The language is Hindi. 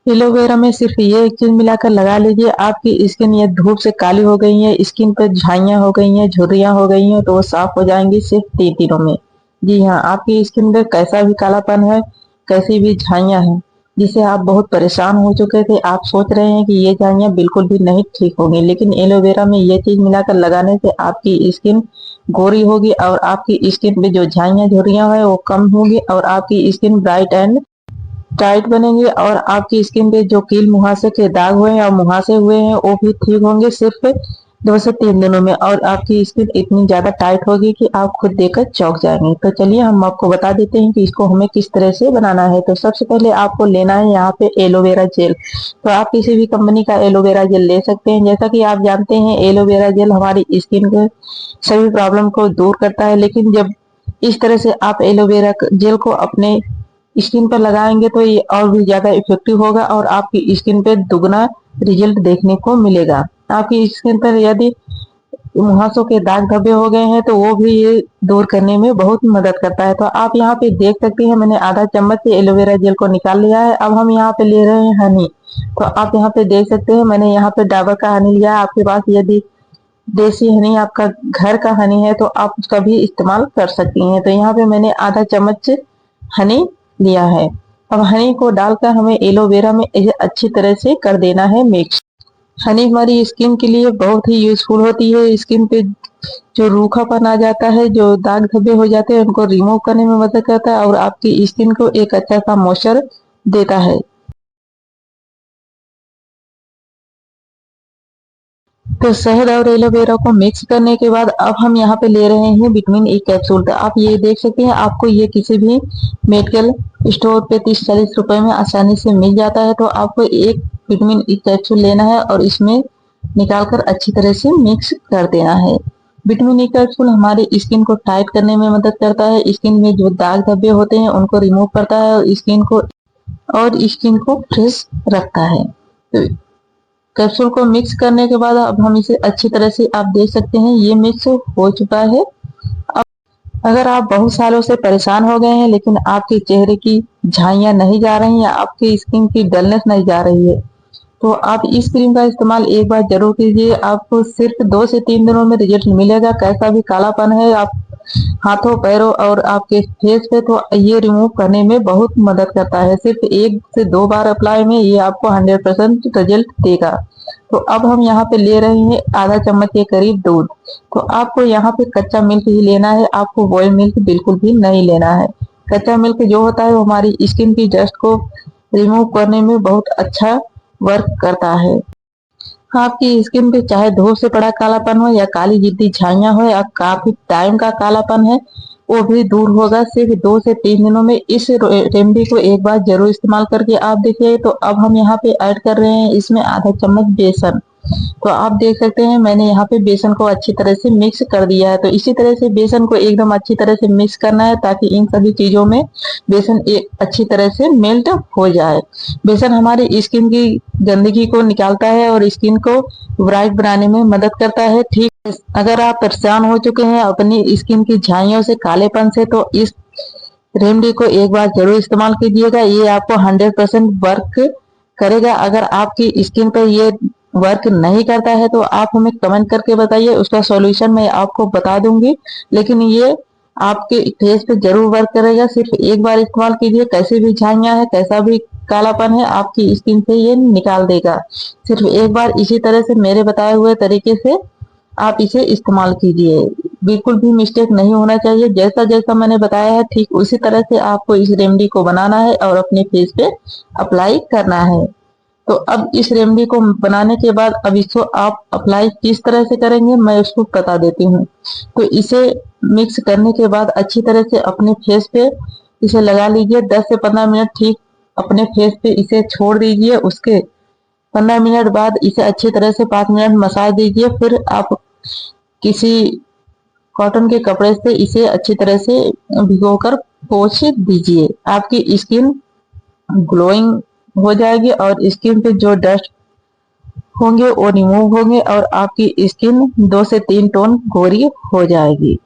एलोवेरा में सिर्फ ये एक चीज मिलाकर लगा लीजिए, आपकी स्किन ये धूप से काली हो गई है, स्किन पर झाइयां हो गई हैं, झुर्रियां हो गई हैं, तो वो साफ हो जाएंगी सिर्फ 3 दिनों में। जी हाँ, आपकी स्किन पे कैसा भी कालापन है, कैसी भी झाइयां हैं, जिसे आप बहुत परेशान हो चुके थे, आप सोच रहे हैं कि ये झाइयां बिल्कुल भी नहीं ठीक होंगी, लेकिन एलोवेरा में ये चीज मिलाकर लगाने से आपकी स्किन गोरी होगी और आपकी स्किन पे जो झाइयां झुर्रियां हैं वो कम होगी और आपकी स्किन ब्राइट एंड टाइट बनेंगे और आपकी स्किन पे जो कील मुहासे के दाग हुए हैं और मुहासे हुए हैं वो भी ठीक होंगे सिर्फ 2 से 3 दिनों में। और आपकी स्किन इतनी ज्यादा टाइट होगी कि आप खुद देखकर चौंक जाएंगे। तो चलिए हम आपको बता देते हैं कि इसको हमें किस तरह से बनाना है। तो सबसे पहले आपको लेना है यहाँ पे एलोवेरा जेल। तो आप किसी भी कंपनी का एलोवेरा जेल ले सकते हैं। जैसा कि आप जानते हैं एलोवेरा जेल हमारी स्किन के सभी प्रॉब्लम को दूर करता है, लेकिन जब इस तरह से आप एलोवेरा जेल को अपने स्किन पर लगाएंगे तो ये और भी ज्यादा इफेक्टिव होगा और आपकी स्किन पे दुगना रिजल्ट देखने को मिलेगा। आपकी स्किन पर यदि मुहासों के दाग धब्बे हो गए हैं तो वो भी ये दूर करने में बहुत मदद करता है। तो आप यहाँ पे देख सकते हैं मैंने आधा चम्मच से एलोवेरा जेल को निकाल लिया है। अब हम यहाँ पे ले रहे हैं हनी। तो आप यहाँ पे देख सकते हैं मैंने यहाँ पे डाबर का हनी लिया है। आपके पास यदि देसी हनी आपका घर का हनी है तो आप उसका भी इस्तेमाल कर सकती हैं। तो यहाँ पे मैंने आधा चम्मच हनी लिया है। अब हनी को डालकर हमें एलोवेरा में इसे अच्छी तरह से कर देना है मिक्स। हनी हमारी स्किन के लिए बहुत ही यूजफुल होती है। स्किन पे जो रूखापन आ जाता है, जो दाग धब्बे हो जाते हैं, उनको रिमूव करने में मदद करता है और आपकी स्किन को एक अच्छा सा मॉइस्चर देता है। तो शहद और एलोवेरा को मिक्स करने के बाद अब हम यहाँ पे ले रहे हैं विटामिन ई कैप्सूल। तो आप ये देख सकते हैं आपको ये किसी भी मेडिकल स्टोर पे 30-40 रुपए में आसानी से मिल जाता है। तो आपको एक विटामिन ई कैप्सूल लेना है और इसमें निकालकर अच्छी तरह से मिक्स कर देना है। विटामिन ई कैप्सूल हमारी स्किन को टाइट करने में मदद करता है, स्किन में जो दाग धब्बे होते हैं उनको रिमूव करता है और स्किन को फ्रेश रखता है। तो कैप्सूल को मिक्स करने के बाद अब हम इसे अच्छी तरह से आप देख सकते हैं ये मिक्स हो चुका है। अब अगर आप बहुत सालों से परेशान हो गए हैं लेकिन आपके चेहरे की झाइयां नहीं जा रही या आपकी स्किन की डलनेस नहीं जा रही है तो आप इस क्रीम का इस्तेमाल एक बार जरूर कीजिए। आपको सिर्फ 2 से 3 दिनों में रिजल्ट मिलेगा। कैसा भी कालापन है आप हाथों पैरों और आपके फेस पे तो ये रिमूव करने में बहुत मदद करता है। सिर्फ 1 से 2 बार अप्लाई में ये आपको 100% रिजल्ट देगा। तो अब हम यहाँ पे ले रहे हैं आधा चम्मच के करीब दूध। तो आपको यहाँ पे कच्चा मिल्क ही लेना है, आपको बॉयल मिल्क बिल्कुल भी नहीं लेना है। कच्चा मिल्क जो होता है वो हमारी स्किन की डस्ट को रिमूव करने में बहुत अच्छा वर्क करता है। आपकी स्किन पे चाहे धूप से पड़ा कालापन हो या काली जिद्दी झाइयां हो या काफी टाइम का कालापन है वो भी दूर होगा सिर्फ 2 से 3 दिनों में। इस रेमेडी को एक बार जरूर इस्तेमाल करके आप देखिए। तो अब हम यहाँ पे ऐड कर रहे हैं इसमें आधा चम्मच बेसन। तो आप देख सकते हैं मैंने यहाँ पे बेसन को अच्छी तरह से मिक्स कर दिया है। तो इसी तरह से बेसन को एकदम अच्छी तरह से मिक्स करना है ताकि इन सभी चीजों में बेसन एक अच्छी तरह से मेल्ट हो जाए। बेसन हमारी स्किन की गंदगी को निकालता है और स्किन को ब्राइट बनाने में मदद करता है। ठीक, अगर आप परेशान हो चुके हैं अपनी स्किन की झाइयों से, कालेपन से, तो इस रेमेडी को एक बार जरूर इस्तेमाल कीजिएगा। ये आपको 100% वर्क करेगा। अगर आपकी स्किन पर ये वर्क नहीं करता है तो आप हमें कमेंट करके बताइए, उसका सॉल्यूशन मैं आपको बता दूंगी। लेकिन ये आपके फेस पे जरूर वर्क करेगा। सिर्फ एक बार इस्तेमाल कीजिए, कैसे भी झाइयां है, कैसा भी कालापन है, आपकी स्किन से ये निकाल देगा। सिर्फ एक बार इसी तरह से मेरे बताए हुए तरीके से आप इसे इस्तेमाल कीजिए। बिल्कुल भी मिस्टेक नहीं होना चाहिए। जैसा जैसा मैंने बताया है ठीक उसी तरह से आपको इस रेमेडी को बनाना है और अपने फेस पे अप्लाई करना है। तो अब इस रेमेडी को बनाने के बाद अब इसको आप अप्लाई किस तरह से करेंगे मैं उसको बता देती हूँ। तो इसे मिक्स करने के बाद अच्छी तरह से अपने फेस पे इसे लगा लीजिए। 10 से 15 मिनट ठीक अपने फेस पे इसे छोड़ दीजिए। उसके 15 मिनट बाद इसे अच्छी तरह से 5 मिनट मसाज दीजिए। फिर आप किसी कॉटन के कपड़े से इसे अच्छी तरह से भिगोकर पोंछ दीजिए। आपकी स्किन ग्लोइंग हो जाएगी और स्किन पे जो डस्ट होंगे वो रिमूव होंगे और आपकी स्किन 2 से 3 टोन गोरी हो जाएगी।